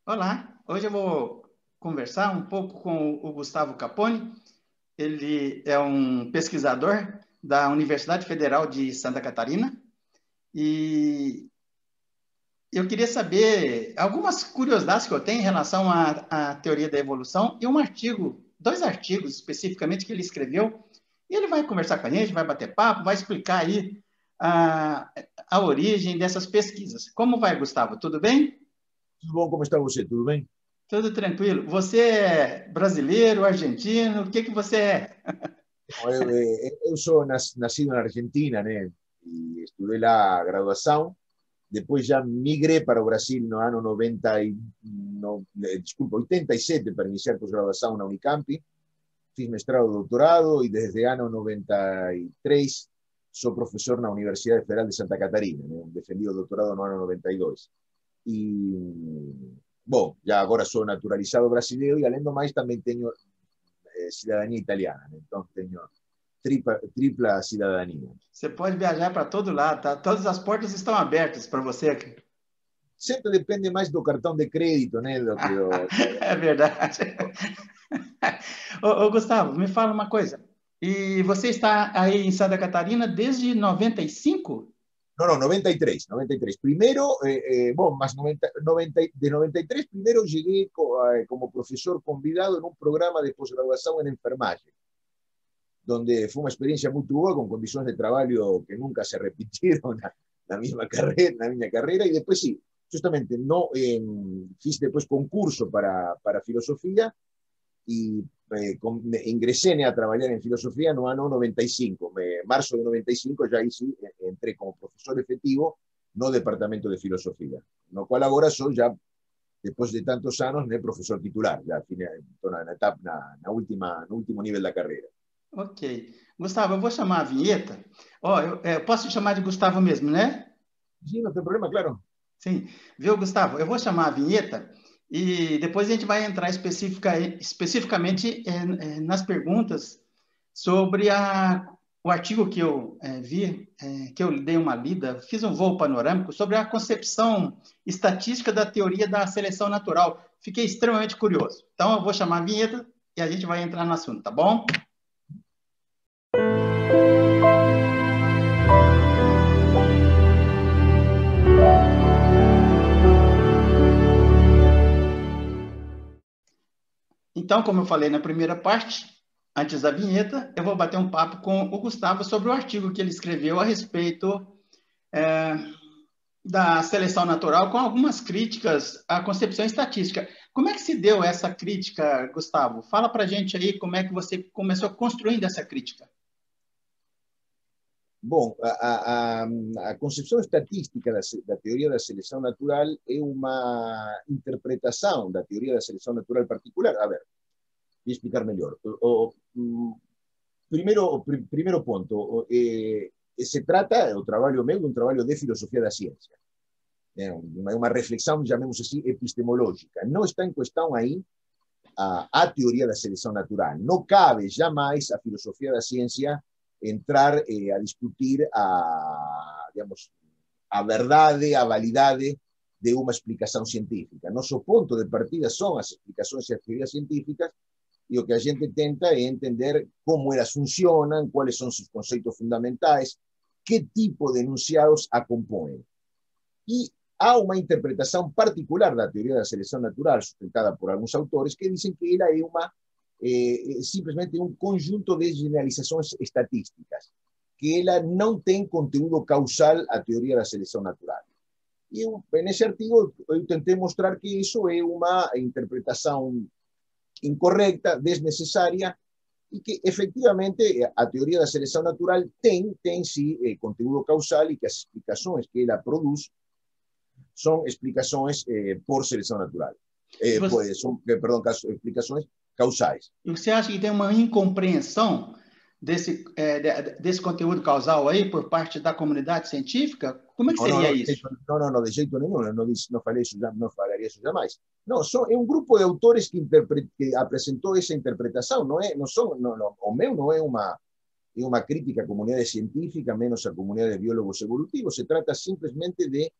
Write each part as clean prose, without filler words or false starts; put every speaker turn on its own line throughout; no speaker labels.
Olá, hoje eu vou conversar um pouco com o Gustavo Capone. Ele é um pesquisador da Universidade Federal de Santa Catarina e eu queria saber algumas curiosidades que eu tenho em relação à teoria da evolução e dois artigos especificamente que ele escreveu. E ele vai conversar com a gente, vai bater papo, vai explicar aí a, a origem dessas pesquisas. Como vai, Gustavo? Tudo bem?
Tudo bom? Como está você? Tudo bem?
Tudo tranquilo. Você é brasileiro, argentino? O que que você é?
Bom, eu sou nascido na Argentina, né? E estudei lá a graduação. Depois já migrei para o Brasil no ano 90 e, no, desculpa, 87 para iniciar pós-graduação na Unicamp. Fiz mestrado e doutorado e desde o ano 93 sou professor na Universidade Federal de Santa Catarina, né? Defendi o doutorado no ano 92. Bom, já agora sou naturalizado brasileiro e, além do mais, também tenho cidadania italiana, né? Então tenho tripla cidadania.
Você pode viajar para todo lado, tá? Todas as portas estão abertas para você aqui.
Sempre depende mais do cartão de crédito, né? Do que do...
É verdade. Gustavo, me fala uma coisa. E você está aí em Santa Catarina desde 95?
No, no, 93, 93. Primero, bueno, más 90, de 93, primero llegué como profesor convidado en un programa de posgraduación en enfermaje, donde fue una experiencia muy tuya, con condiciones de trabajo que nunca se repitieron la misma carrera, y después sí, justamente no hice después concurso para filosofía y ingresé a trabajar en filosofía no ano 95. Marzo de 95 ya ahí sí entré como profesor efectivo no departamento de filosofía, no cual ahora soy ya, después de tantos años, profesor titular, ya na etapa, no último nivel da carreira.
Ok. Gustavo, eu vou chamar a vinheta. Ó, eu posso te chamar de Gustavo mesmo, né?
Sí, no tem problema, claro.
Sim. Viu, Gustavo? Eu vou chamar a vinheta e depois a gente vai entrar especificamente nas perguntas sobre o artigo que eu vi, que eu dei uma lida, fiz um voo panorâmico sobre a concepção estatística da teoria da seleção natural. Fiquei extremamente curioso. Então, eu vou chamar a vinheta e a gente vai entrar no assunto, tá bom? Então, como eu falei na primeira parte, antes da vinheta, eu vou bater um papo com o Gustavo sobre o artigo que ele escreveu a respeito da seleção natural, com algumas críticas à concepção estatística. Como é que se deu essa crítica, Gustavo? Fala para a gente aí como é que você começou construindo essa crítica.
Bom, a concepção estatística da teoria da seleção natural é uma interpretação da teoria da seleção natural particular. A ver, vou explicar melhor. Primeiro ponto, se trata, o trabalho meu, de um trabalho de filosofia da ciência. É uma reflexão, chamemos assim, epistemológica. Não está em questão aí a teoria da seleção natural. Não cabe jamais a filosofia da ciência entrar a discutir digamos, a verdade, a validade de uma explicação científica. Nosso ponto de partida são as explicações e as teorias científicas, e o que a gente tenta é entender como elas funcionam, quais são seus conceitos fundamentais, que tipo de enunciados a compõem. E há uma interpretação particular da teoria da seleção natural, sustentada por alguns autores, que dizem que ela é simplesmente um conjunto de generalizações estatísticas, que ela não tem conteúdo causal à teoria da seleção natural. E nesse artigo eu tentei mostrar que isso é uma interpretação incorreta, desnecessária, e que efectivamente a teoria da seleção natural tem sim conteúdo causal, e que as explicações que ela produz são explicações por seleção natural. Perdão, explicações causais.
E você acha que tem uma incompreensão desse conteúdo causal aí por parte da comunidade científica? Como é que seria isso?
Não, de jeito nenhum, não falaria isso jamais. Não, é um grupo de autores que apresentou essa interpretação, o meu não é uma crítica à comunidade científica, menos à comunidade de biólogos evolutivos, se trata simplesmente de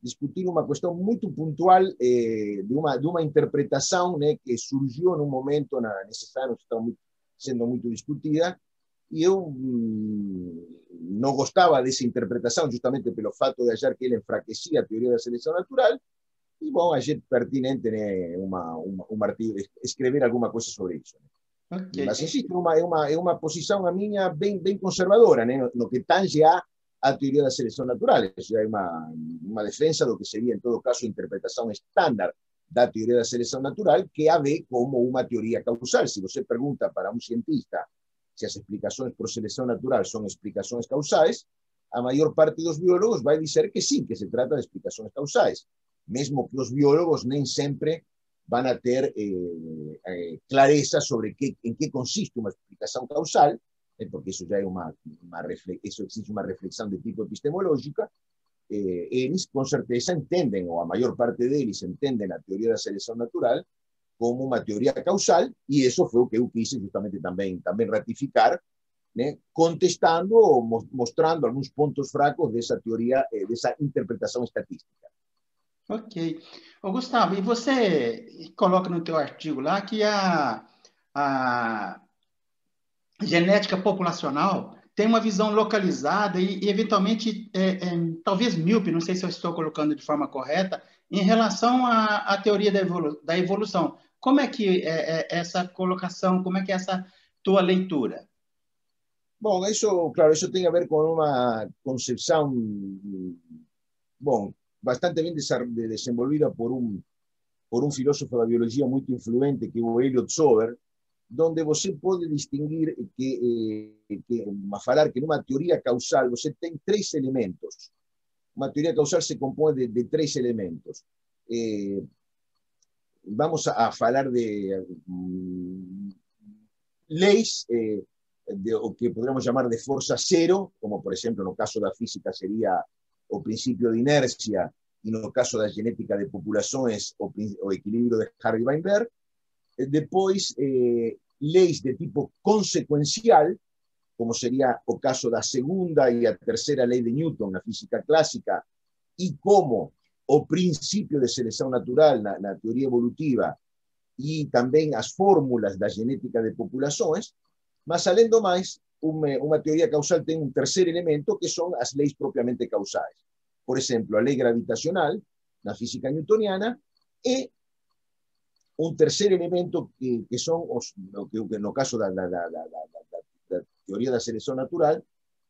discutir uma questão muito puntual de uma interpretação, né, que surgiu num momento nesses anos que está sendo muito discutida, e eu não gostava dessa interpretação justamente pelo fato de achar que ele enfraquecia a teoria da seleção natural, e bom, achei pertinente, né, um artigo, escrever alguma coisa sobre isso. Né?
Ok.
Mas, insisto, é uma posição a minha bem conservadora, né, no que tange a teoria da seleção natural. Isso é uma defesa do que seria, em todo caso, a interpretação estándar da teoria da seleção natural, que a vê como uma teoria causal. Se você pergunta para um cientista se as explicações por seleção natural são explicações causais, a maior parte dos biólogos vai dizer que sim, que se trata de explicações causais, mesmo que os biólogos nem sempre vão a ter clareza sobre em que consiste uma explicação causal, porque isso já é isso exige uma reflexão de tipo epistemológica. Eles, com certeza, entendem, ou a maior parte deles entendem a teoria da seleção natural como uma teoria causal, e isso foi o que eu quis justamente também ratificar, né, contestando ou mostrando alguns pontos fracos dessa teoria, dessa interpretação estatística.
Ok. Ô, Gustavo, e você coloca no teu artigo lá que a genética populacional tem uma visão localizada e eventualmente, talvez míope, não sei se eu estou colocando de forma correta, em relação à teoria da evolução. Como é que é essa colocação, como é que é essa tua leitura?
Bom, isso, claro, isso tem a ver com uma concepção, bom, bastante bem desenvolvida por um filósofo da biologia muito influente, que é o Elliot Sober, donde você pode distinguir falar que numa teoria causal você tem três elementos. Uma teoria causal se compõe de três elementos. Vamos a falar de leis o que podríamos chamar de força zero, como por exemplo no caso da física seria o princípio de inércia, e no caso da genética de populações o equilíbrio de Hardy-Weinberg. Depois, leis de tipo consequencial, como seria o caso da segunda e a terceira lei de Newton na física clássica, e como o princípio de seleção natural na teoria evolutiva, e também as fórmulas da genética de populações. Mas, além do mais, uma teoria causal tem um terceiro elemento, que são as leis propriamente causais. Por exemplo, a lei gravitacional, na física newtoniana, e um terceiro elemento que são, no caso da teoria da seleção natural,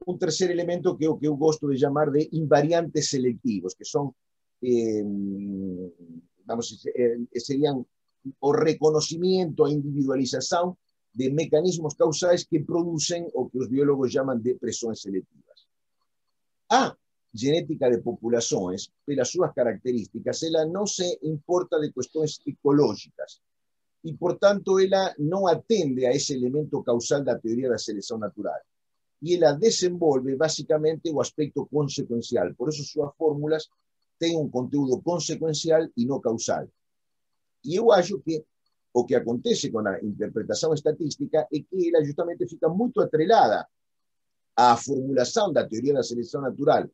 um terceiro elemento que eu gosto de chamar de invariantes seletivos, que são, seriam o reconhecimento, a individualização de mecanismos causais que produzem o que os biólogos chamam de pressões seletivas. A genética de populações, pelas suas características, ela não se importa de questões ecológicas e, portanto, ela não atende a esse elemento causal da teoria da seleção natural. E ela desenvolve, basicamente, o aspecto consequencial. Por isso, suas fórmulas têm um conteúdo consequencial e não causal. E eu acho que o que acontece com a interpretação estatística é que ela justamente fica muito atrelada à formulação da teoria da seleção natural,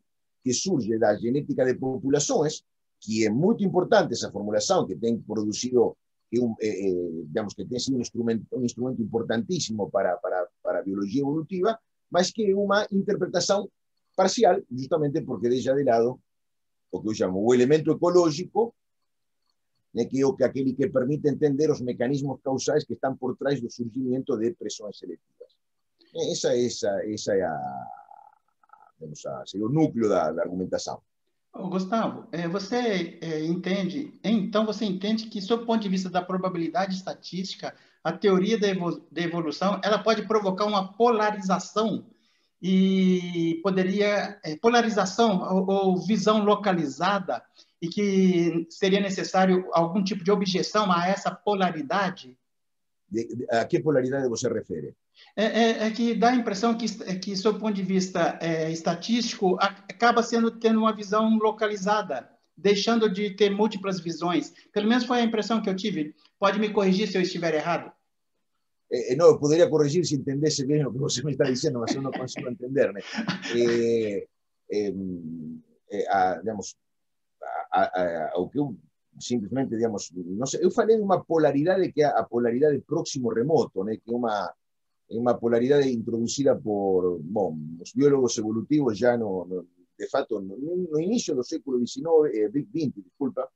que surge da genética de populações, que é muito importante essa formulação, que tem produzido, digamos que tem sido um instrumento importantíssimo para a biologia evolutiva, mas que é uma interpretação parcial, justamente porque deixa de lado o que eu chamo o elemento ecológico, que é aquele que permite entender os mecanismos causais que estão por trás do surgimento de pressões seletivas. Essa é seria o núcleo da argumentação.
Gustavo, você entende, então você entende que, sob o ponto de vista da probabilidade estatística, a teoria da evolução, ela pode provocar uma polarização e poderia, polarização ou visão localizada, e que seria necessário algum tipo de objeção a essa polaridade?
A que polaridade você refere?
Que dá a impressão que sob o ponto de vista estatístico, acaba tendo uma visão localizada, deixando de ter múltiplas visões. Pelo menos foi a impressão que eu tive. Pode me corrigir se eu estiver errado?
No, eu poderia corrigir se entendesse bem o que você me está dizendo, mas eu não consigo entender. Digamos, ao que eu simplesmente, digamos, não sei, eu falei de uma polaridade que é a polaridade próximo-remoto, né, que é uma polaridade introduzida por, bom, os biólogos evolutivos já de fato, no início do século XX, desculpa,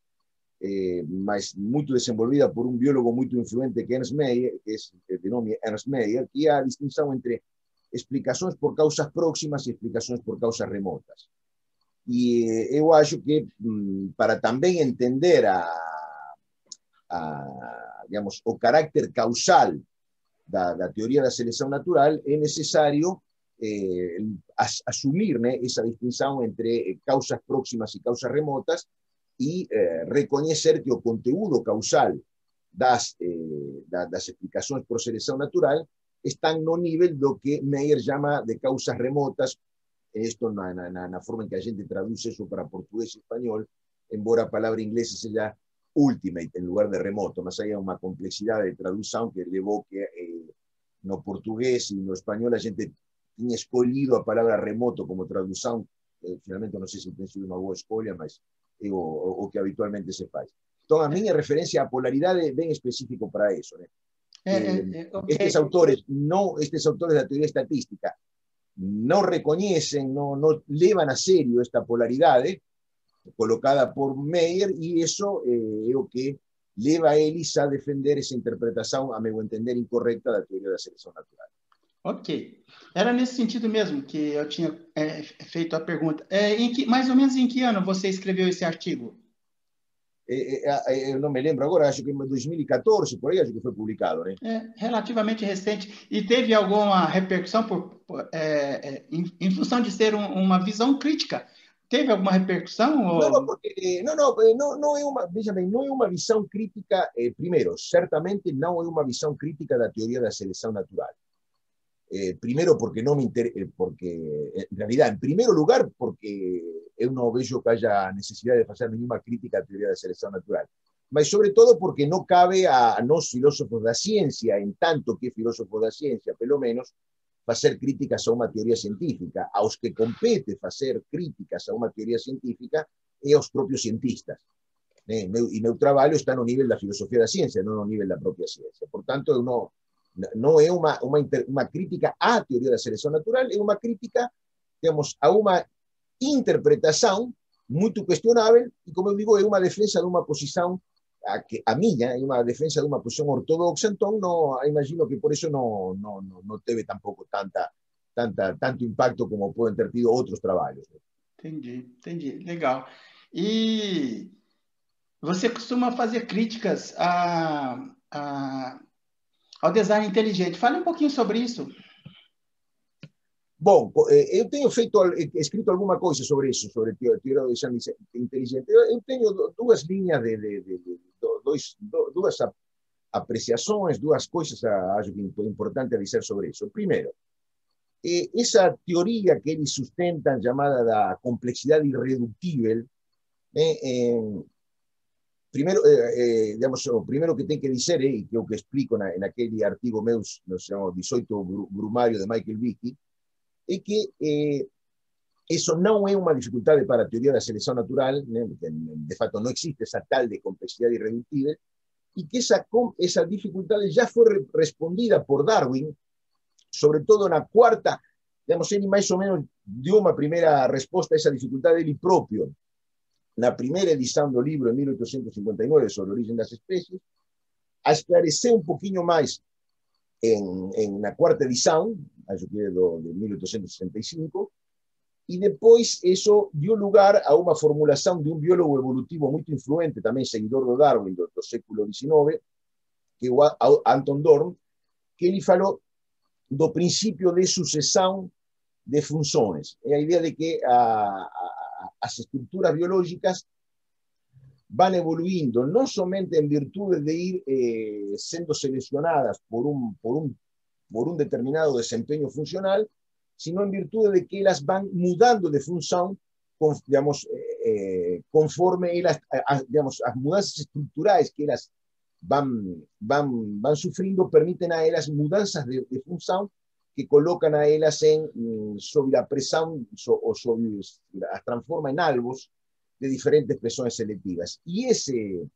mas muito desenvolvida por um biólogo muito influente que é Ernst Mayr, que é de nome Ernst Mayr, que é a distinção entre explicações por causas próximas e explicações por causas remotas. E eu acho que, para também entender digamos, o carácter causal da teoria da seleção natural, é necessário assumir, né, essa distinção entre causas próximas e causas remotas e reconhecer que o conteúdo causal das explicações por seleção natural estão no nível do que Meyer chama de causas remotas, esto na forma en que a gente traduce eso para portugués y español, embora a palavra inglesa seja ultimate en lugar de remoto, mas hay uma complexidade de tradução que levou que no portugués e no español a gente tinha escolhido a palavra remoto como tradução, finalmente não sei se tem sido uma boa escolha, mas é o que habitualmente se faz. Então, a minha referência à polaridade é bem específico para isso, né?
Okay.
Estes autores da teoria estatística no reconocen, no llevan a serio esta polaridad colocada por Meyer, y eso es lo que lleva a eles a defender essa interpretação, a meu entender, incorreta da teoria da seleção natural.
Ok. Era nesse sentido mesmo que eu tinha feito a pergunta. Mais ou menos em que ano você escreveu esse artigo?
Eu não me lembro agora, acho que em 2014, por aí, acho que foi publicado, né?
Relativamente recente. E teve alguma repercussão em função de ser uma visão crítica? Teve alguma repercussão?
Não, porque não é uma, veja bem, não é uma visão crítica, primeiro, certamente não é uma visão crítica da teoria da seleção natural. Primero porque no me interesa, porque en realidad, en primer lugar, porque eu não vejo que haya necesidad de fazer nenhuma crítica à teoria da seleção natural, mas sobre todo porque não cabe a nós filósofos da ciência, en tanto que filósofos da ciência, pelo menos, fazer críticas a uma teoria científica. Aos que compete fazer críticas a uma teoria científica é aos próprios cientistas. E meu trabalho está no nível da filosofia da ciência, não no nível da própria ciência. Portanto, eu não é uma crítica à teoria da seleção natural, é uma crítica, digamos, a uma interpretação muito questionável e, como eu digo, é uma defesa de uma posição, a minha é uma defesa de uma posição ortodoxa, então imagino que por isso não teve tampouco tanto impacto como podem ter tido outros trabalhos.
Entendi. Legal. E você costuma fazer críticas ao design inteligente. Fale um pouquinho sobre isso.
Bom, eu tenho escrito alguma coisa sobre isso, sobre teoria do design inteligente. Eu tenho duas linhas, duas apreciações, duas coisas, acho que é importante dizer sobre isso. Primeiro, essa teoria que eles sustentam, chamada da complexidade irredutível, digamos, o primeiro que tem que dizer, e que é o que explico naquele artigo meu, no 18 Brumário de Michael Vicky, é que isso não é uma dificuldade para a teoria da seleção natural, né? De fato não existe essa tal de complexidade irredutível, e que essa dificuldade já foi respondida por Darwin, sobretudo na quarta, digamos, ele mais ou menos deu uma primeira resposta a essa dificuldade ele próprio, na primeira edição do livro, em 1859, sobre a origem das espécies, a esclarecer um pouquinho mais na quarta edição, acho que é de 1865, e depois isso deu lugar a uma formulação de um biólogo evolutivo muito influente, também seguidor do Darwin do século XIX, que é o Anton Dohrn, que ele falou do princípio de sucessão de funções. É a ideia de que as estruturas biológicas van evoluindo no somente en virtud de ir siendo seleccionadas por un determinado desempeño funcional, sino en virtud de que ellas van mudando de función, digamos, conforme ellas, digamos, las mudanzas estructurales que ellas van sufriendo permiten a ellas mudanzas de función que colocan a ellas sobre la presión o las transforma en alvos de diferentes presiones selectivas. Y ese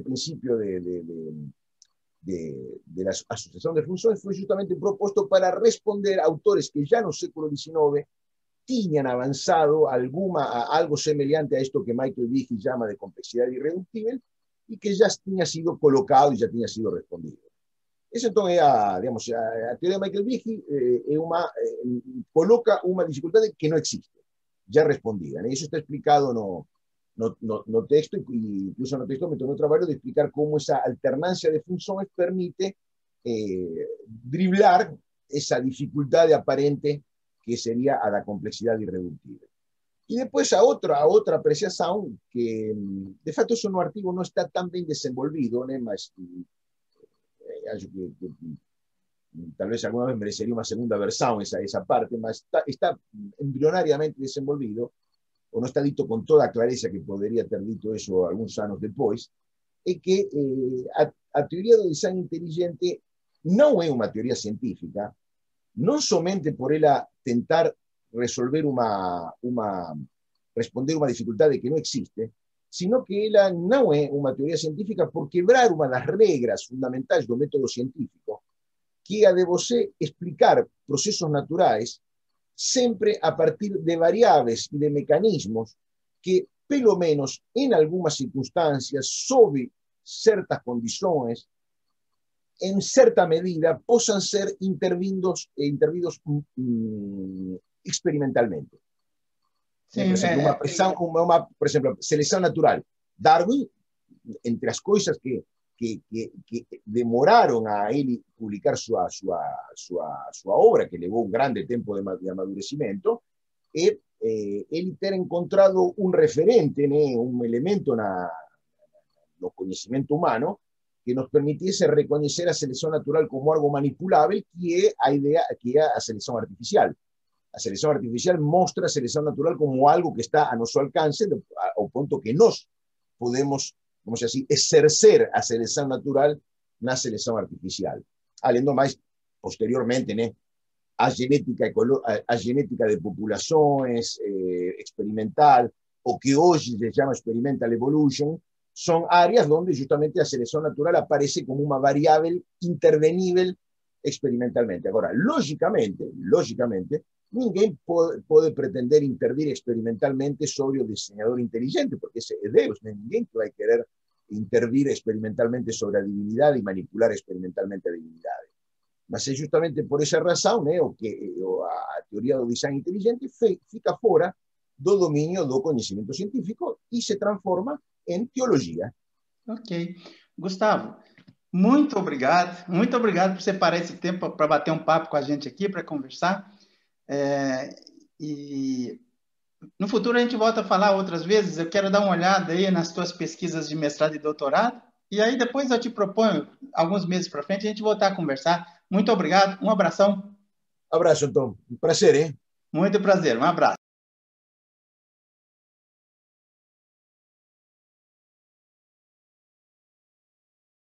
principio de la asociación de funciones fue justamente propuesto para responder a autores que ya no século XIX tenían avanzado algo semejante a esto que Michael Behe llama de complejidad irreductible y que ya tenía sido colocado y ya tenía sido respondido. Eso entonces, digamos, a teoría de Michael Behe coloca una dificultad que no existe, ya respondida. Eso está explicado no texto, incluso no texto me tomé trabajo de explicar cómo esa alternancia de funciones permite driblar esa dificultad aparente que sería a la complejidad irreductible. Y después a otra apreciación que, de facto, eso no artigo no está tan bien desenvolvido, ¿no? Mas, que tal vez alguna vez merecería una segunda versión esa parte, mas está embrionariamente desenvolvido, o no está dito con toda clareza que podría ter dito eso algunos años después, es que a teoría do design inteligente no es una teoría científica, no solamente por ella tentar responder una dificultad que no existe, sino que ella no es una teoría científica por quebrar una de las reglas fundamentales del método científico, que ha de você explicar procesos naturales siempre a partir de variables y de mecanismos que, pelo menos en algunas circunstancias, sobre ciertas condiciones, en cierta medida, puedan ser intervenidos experimentalmente.
Sí,
por ejemplo, selección natural. Darwin, entre las cosas que demoraron a él publicar su obra, que llevó un grande tiempo de amadurecimiento, él ter encontrado un referente, un elemento en el conocimiento humano que nos permitiese reconocer a selección natural como algo manipulable, que es a selección artificial. La selección artificial muestra a selección natural como algo que está a nuestro alcance, ao ponto que nos podemos, vamos a decir, exercer a selección natural na selección artificial. Além más, posteriormente, a genética de populaciones experimental, o que hoy se llama experimental evolution, son áreas donde justamente la selección natural aparece como una variable intervenible experimentalmente. Ahora, lógicamente, ninguém puede pretender intervenir experimentalmente sobre el diseñador inteligente, porque ese es Deus, no hay ninguém que va a querer intervenir experimentalmente sobre la divinidad y manipular experimentalmente a divinidades. Mas es justamente por esa razón que a teoría del design inteligente fica fora do dominio do conhecimento científico e se transforma em teologia.
Ok. Gustavo, muito obrigado por separar esse tempo para bater um papo com a gente aqui, para conversar. E no futuro a gente volta a falar outras vezes. Eu quero dar uma olhada aí nas tuas pesquisas de mestrado e doutorado, e aí depois eu te proponho, alguns meses para frente, a gente voltar a conversar. Muito obrigado, um abração.
Abraço, então. Um prazer, hein?
Muito prazer, um abraço.